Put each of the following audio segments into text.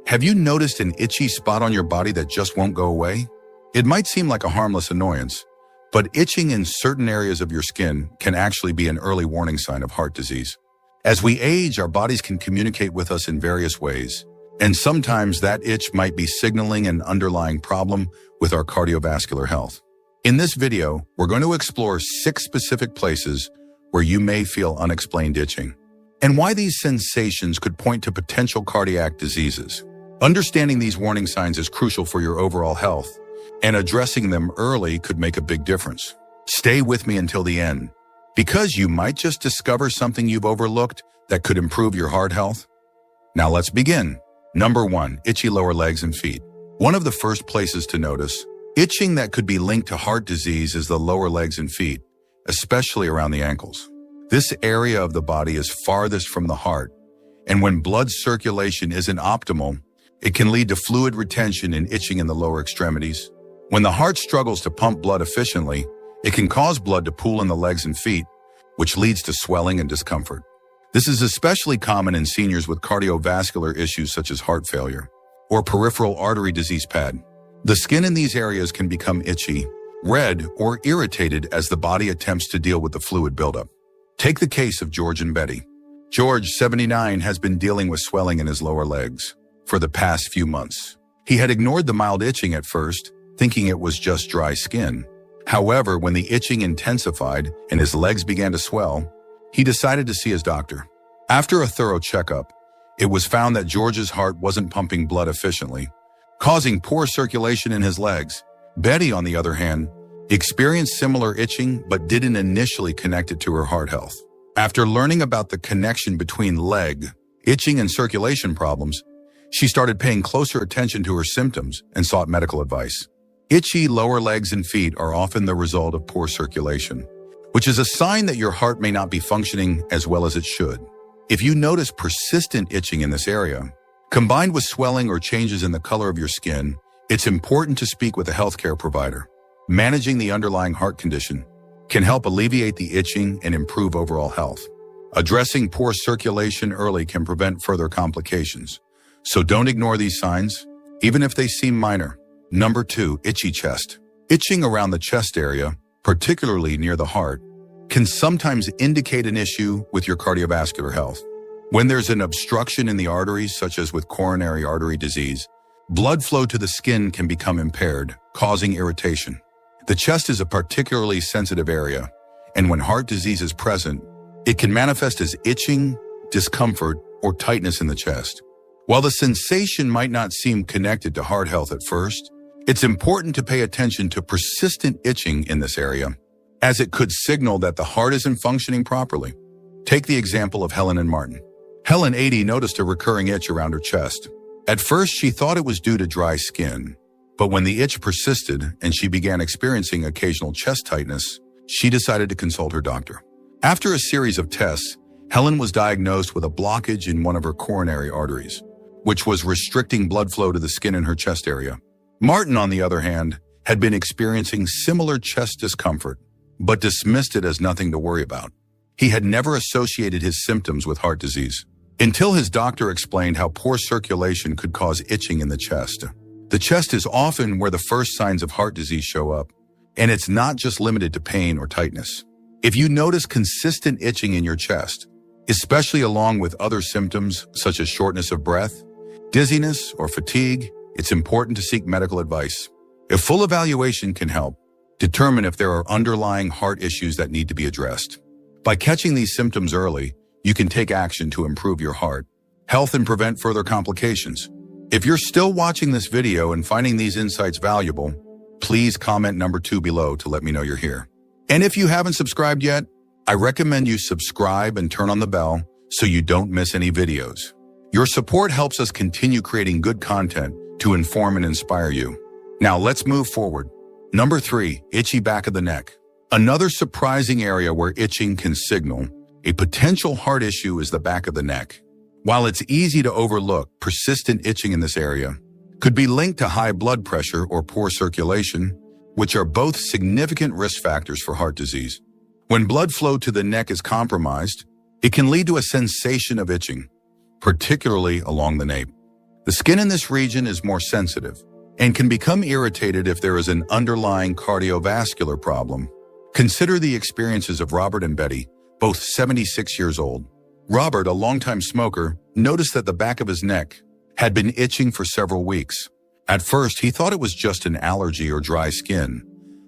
Have you noticed an itchy spot on your body that just won't go away? It might seem like a harmless annoyance, but itching in certain areas of your skin can actually be an early warning sign of heart disease. As we age, our bodies can communicate with us in various ways, and sometimes that itch might be signaling an underlying problem with our cardiovascular health. In this video, we're going to explore 6 specific places where you may feel unexplained itching, and why these sensations could point to potential cardiac diseases. Understanding these warning signs is crucial for your overall health, and addressing them early could make a big difference. Stay with me until the end, because you might just discover something you've overlooked that could improve your heart health. Now let's begin. Number 1, itchy lower legs and feet. One of the first places to notice itching that could be linked to heart disease is the lower legs and feet, especially around the ankles. This area of the body is farthest from the heart, and when blood circulation isn't optimal, it can lead to fluid retention and itching in the lower extremities. When the heart struggles to pump blood efficiently, it can cause blood to pool in the legs and feet, which leads to swelling and discomfort. This is especially common in seniors with cardiovascular issues such as heart failure or peripheral artery disease (PAD). The skin in these areas can become itchy, red, or irritated as the body attempts to deal with the fluid buildup. Take the case of George and Betty. George, 79, has been dealing with swelling in his lower legs for the past few months. He had ignored the mild itching at first, thinking it was just dry skin. However, when the itching intensified and his legs began to swell, he decided to see his doctor. After a thorough checkup, it was found that George's heart wasn't pumping blood efficiently, causing poor circulation in his legs. Betty, on the other hand, experienced similar itching but didn't initially connect it to her heart health. After learning about the connection between leg, itching, and circulation problems, she started paying closer attention to her symptoms and sought medical advice. Itchy lower legs and feet are often the result of poor circulation, which is a sign that your heart may not be functioning as well as it should. If you notice persistent itching in this area, combined with swelling or changes in the color of your skin, it's important to speak with a healthcare provider. Managing the underlying heart condition can help alleviate the itching and improve overall health. Addressing poor circulation early can prevent further complications, so don't ignore these signs, even if they seem minor. Number 2, itchy chest. Itching around the chest area, particularly near the heart, can sometimes indicate an issue with your cardiovascular health. When there's an obstruction in the arteries, such as with coronary artery disease, blood flow to the skin can become impaired, causing irritation. The chest is a particularly sensitive area, and when heart disease is present, it can manifest as itching, discomfort, or tightness in the chest. While the sensation might not seem connected to heart health at first, it's important to pay attention to persistent itching in this area, as it could signal that the heart isn't functioning properly. Take the example of Helen and Martin. Helen, 80, noticed a recurring itch around her chest. At first, she thought it was due to dry skin, but when the itch persisted and she began experiencing occasional chest tightness, she decided to consult her doctor. After a series of tests, Helen was diagnosed with a blockage in one of her coronary arteries, which was restricting blood flow to the skin in her chest area. Martin, on the other hand, had been experiencing similar chest discomfort, but dismissed it as nothing to worry about. He had never associated his symptoms with heart disease, until his doctor explained how poor circulation could cause itching in the chest. The chest is often where the first signs of heart disease show up, and it's not just limited to pain or tightness. If you notice consistent itching in your chest, especially along with other symptoms such as shortness of breath, dizziness, or fatigue, it's important to seek medical advice. A full evaluation can help determine if there are underlying heart issues that need to be addressed. By catching these symptoms early, you can take action to improve your heart health and prevent further complications. If you're still watching this video and finding these insights valuable, please comment number 2 below to let me know you're here. And if you haven't subscribed yet, I recommend you subscribe and turn on the bell so you don't miss any videos. Your support helps us continue creating good content to inform and inspire you. Now let's move forward. Number 3, itchy back of the neck. Another surprising area where itching can signal a potential heart issue is the back of the neck. While it's easy to overlook, persistent itching in this area could be linked to high blood pressure or poor circulation, which are both significant risk factors for heart disease. When blood flow to the neck is compromised, it can lead to a sensation of itching, particularly along the nape. The skin in this region is more sensitive and can become irritated if there is an underlying cardiovascular problem. Consider the experiences of Robert and Betty, both 76 years old. Robert, a longtime smoker, noticed that the back of his neck had been itching for several weeks. At first, he thought it was just an allergy or dry skin,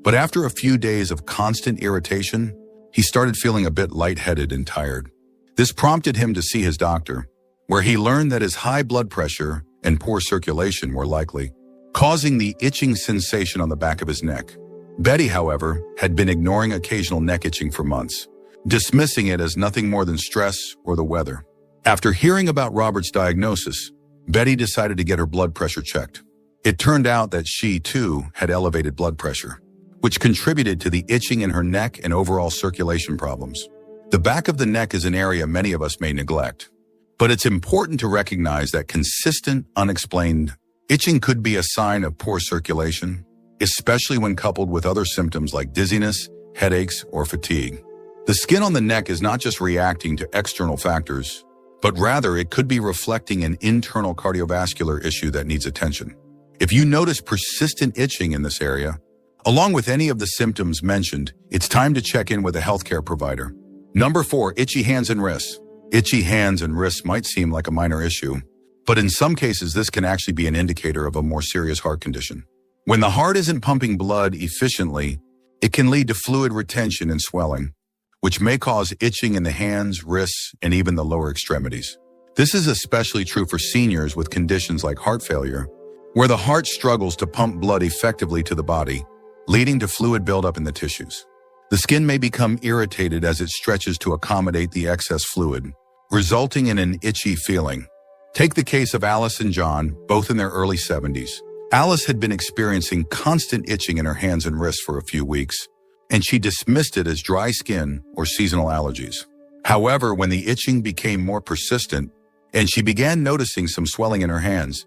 but after a few days of constant irritation, he started feeling a bit lightheaded and tired. This prompted him to see his doctor, where he learned that his high blood pressure and poor circulation were likely causing the itching sensation on the back of his neck. Betty, however, had been ignoring occasional neck itching for months, dismissing it as nothing more than stress or the weather. After hearing about Robert's diagnosis, Betty decided to get her blood pressure checked. It turned out that she, too, had elevated blood pressure, which contributed to the itching in her neck and overall circulation problems. The back of the neck is an area many of us may neglect, but it's important to recognize that consistent, unexplained itching could be a sign of poor circulation, especially when coupled with other symptoms like dizziness, headaches, or fatigue. The skin on the neck is not just reacting to external factors, but rather it could be reflecting an internal cardiovascular issue that needs attention. If you notice persistent itching in this area, along with any of the symptoms mentioned, it's time to check in with a healthcare provider. Number 4, itchy hands and wrists. Itchy hands and wrists might seem like a minor issue, but in some cases this can actually be an indicator of a more serious heart condition. When the heart isn't pumping blood efficiently, it can lead to fluid retention and swelling, which may cause itching in the hands, wrists, and even the lower extremities. This is especially true for seniors with conditions like heart failure, where the heart struggles to pump blood effectively to the body, leading to fluid buildup in the tissues. The skin may become irritated as it stretches to accommodate the excess fluid, resulting in an itchy feeling. Take the case of Alice and John, both in their early 70s. Alice had been experiencing constant itching in her hands and wrists for a few weeks, and she dismissed it as dry skin or seasonal allergies. However, when the itching became more persistent and she began noticing some swelling in her hands,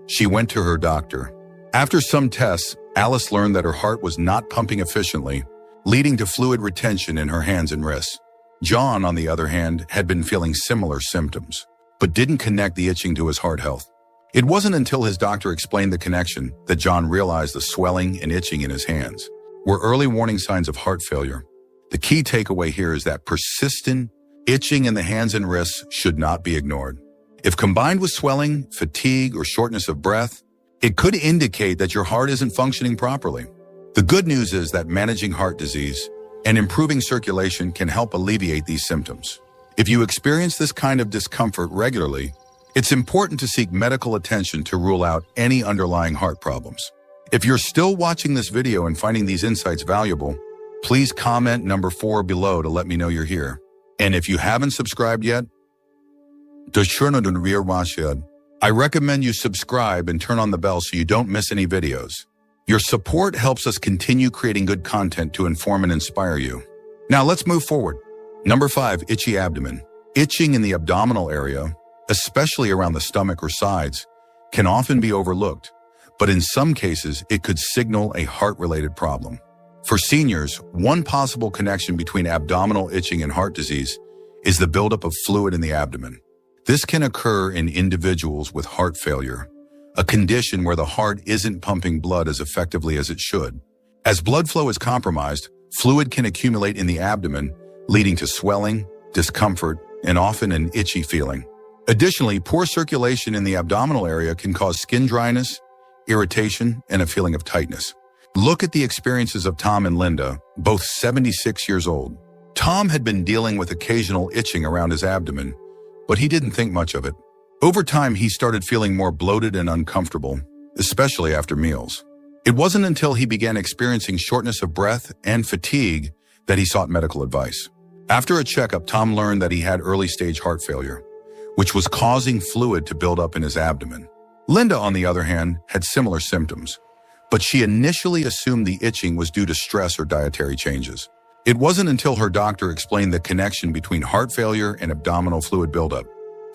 she went to her doctor. After some tests, Alice learned that her heart was not pumping efficiently, leading to fluid retention in her hands and wrists. John, on the other hand, had been feeling similar symptoms, but didn't connect the itching to his heart health. It wasn't until his doctor explained the connection that John realized the swelling and itching in his hands were early warning signs of heart failure. The key takeaway here is that persistent itching in the hands and wrists should not be ignored. If combined with swelling, fatigue, or shortness of breath, it could indicate that your heart isn't functioning properly. The good news is that managing heart disease and improving circulation can help alleviate these symptoms. If you experience this kind of discomfort regularly, it's important to seek medical attention to rule out any underlying heart problems. If you're still watching this video and finding these insights valuable, please comment number 4 below to let me know you're here. And if you haven't subscribed yet, I recommend you subscribe and turn on the bell so you don't miss any videos. Your support helps us continue creating good content to inform and inspire you. Now let's move forward. Number 5, itchy abdomen. Itching in the abdominal area, especially around the stomach or sides, can often be overlooked, but in some cases it could signal a heart-related problem. For seniors, one possible connection between abdominal itching and heart disease is the buildup of fluid in the abdomen. This can occur in individuals with heart failure, a condition where the heart isn't pumping blood as effectively as it should. As blood flow is compromised, fluid can accumulate in the abdomen, leading to swelling, discomfort, and often an itchy feeling. Additionally, poor circulation in the abdominal area can cause skin dryness, irritation, and a feeling of tightness. Look at the experiences of Tom and Linda, both 76 years old. Tom had been dealing with occasional itching around his abdomen, but he didn't think much of it. Over time, he started feeling more bloated and uncomfortable, especially after meals. It wasn't until he began experiencing shortness of breath and fatigue that he sought medical advice. After a checkup, Tom learned that he had early-stage heart failure, which was causing fluid to build up in his abdomen. Linda, on the other hand, had similar symptoms, but she initially assumed the itching was due to stress or dietary changes. It wasn't until her doctor explained the connection between heart failure and abdominal fluid buildup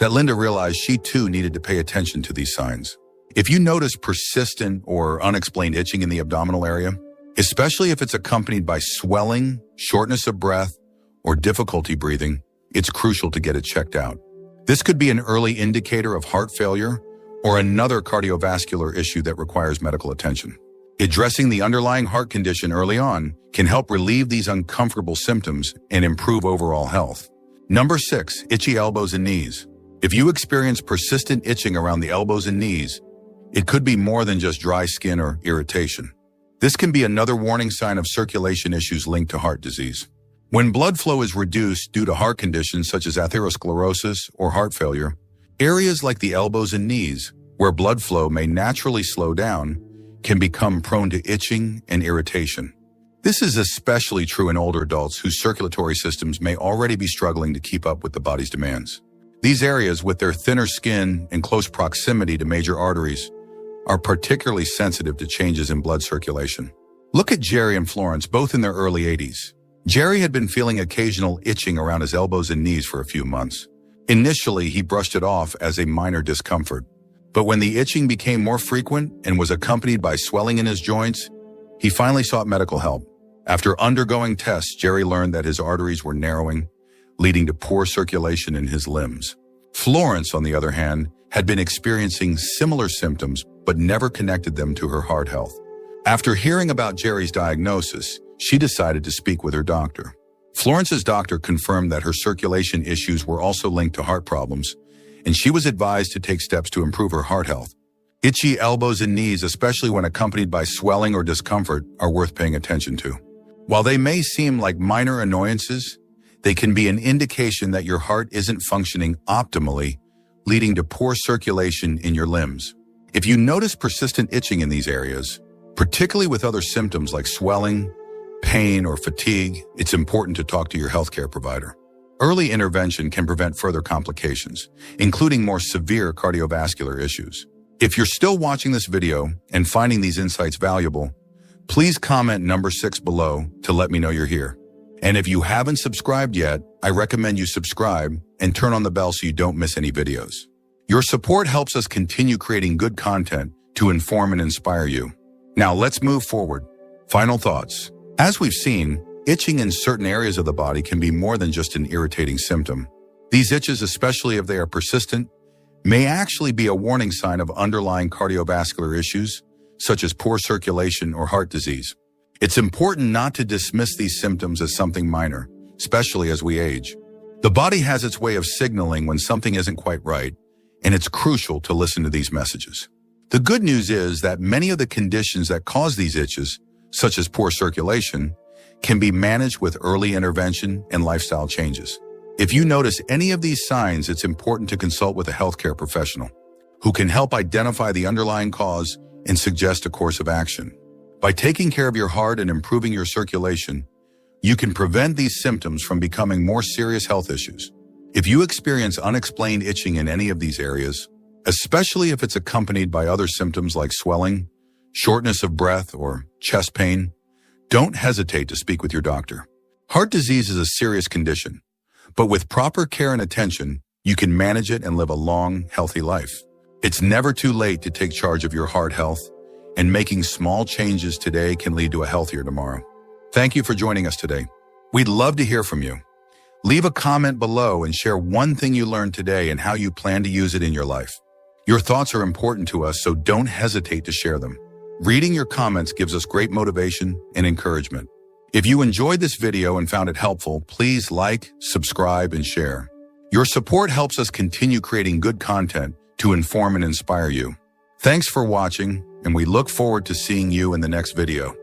that Linda realized she too needed to pay attention to these signs. If you notice persistent or unexplained itching in the abdominal area, especially if it's accompanied by swelling, shortness of breath, or difficulty breathing, it's crucial to get it checked out. This could be an early indicator of heart failure or another cardiovascular issue that requires medical attention. Addressing the underlying heart condition early on can help relieve these uncomfortable symptoms and improve overall health. Number 6, itchy elbows and knees. If you experience persistent itching around the elbows and knees, it could be more than just dry skin or irritation. This can be another warning sign of circulation issues linked to heart disease. When blood flow is reduced due to heart conditions such as atherosclerosis or heart failure, areas like the elbows and knees, where blood flow may naturally slow down, can become prone to itching and irritation. This is especially true in older adults whose circulatory systems may already be struggling to keep up with the body's demands. These areas, with their thinner skin and close proximity to major arteries, are particularly sensitive to changes in blood circulation. Look at Jerry and Florence, both in their early 80s. Jerry had been feeling occasional itching around his elbows and knees for a few months. Initially, he brushed it off as a minor discomfort. But when the itching became more frequent and was accompanied by swelling in his joints, he finally sought medical help. After undergoing tests, Jerry learned that his arteries were narrowing, leading to poor circulation in his limbs. Florence, on the other hand, had been experiencing similar symptoms but never connected them to her heart health. After hearing about Jerry's diagnosis, she decided to speak with her doctor. Florence's doctor confirmed that her circulation issues were also linked to heart problems, and she was advised to take steps to improve her heart health. Itchy elbows and knees, especially when accompanied by swelling or discomfort, are worth paying attention to. While they may seem like minor annoyances, they can be an indication that your heart isn't functioning optimally, leading to poor circulation in your limbs. If you notice persistent itching in these areas, particularly with other symptoms like swelling, pain, or fatigue, it's important to talk to your healthcare provider. Early intervention can prevent further complications, including more severe cardiovascular issues. If you're still watching this video and finding these insights valuable, please comment number 6 below to let me know you're here. And if you haven't subscribed yet, I recommend you subscribe and turn on the bell so you don't miss any videos. Your support helps us continue creating good content to inform and inspire you. Now let's move forward. Final thoughts. As we've seen, itching in certain areas of the body can be more than just an irritating symptom. These itches, especially if they are persistent, may actually be a warning sign of underlying cardiovascular issues, such as poor circulation or heart disease. It's important not to dismiss these symptoms as something minor, especially as we age. The body has its way of signaling when something isn't quite right, and it's crucial to listen to these messages. The good news is that many of the conditions that cause these itches, such as poor circulation, can be managed with early intervention and lifestyle changes. If you notice any of these signs, it's important to consult with a healthcare professional who can help identify the underlying cause and suggest a course of action. By taking care of your heart and improving your circulation, you can prevent these symptoms from becoming more serious health issues. If you experience unexplained itching in any of these areas, especially if it's accompanied by other symptoms like swelling, shortness of breath, or chest pain, don't hesitate to speak with your doctor. Heart disease is a serious condition, but with proper care and attention, you can manage it and live a long, healthy life. It's never too late to take charge of your heart health, and making small changes today can lead to a healthier tomorrow. Thank you for joining us today. We'd love to hear from you. Leave a comment below and share one thing you learned today and how you plan to use it in your life. Your thoughts are important to us, so don't hesitate to share them. Reading your comments gives us great motivation and encouragement. If you enjoyed this video and found it helpful, please like, subscribe, and share. Your support helps us continue creating good content to inform and inspire you. Thanks for watching, and we look forward to seeing you in the next video.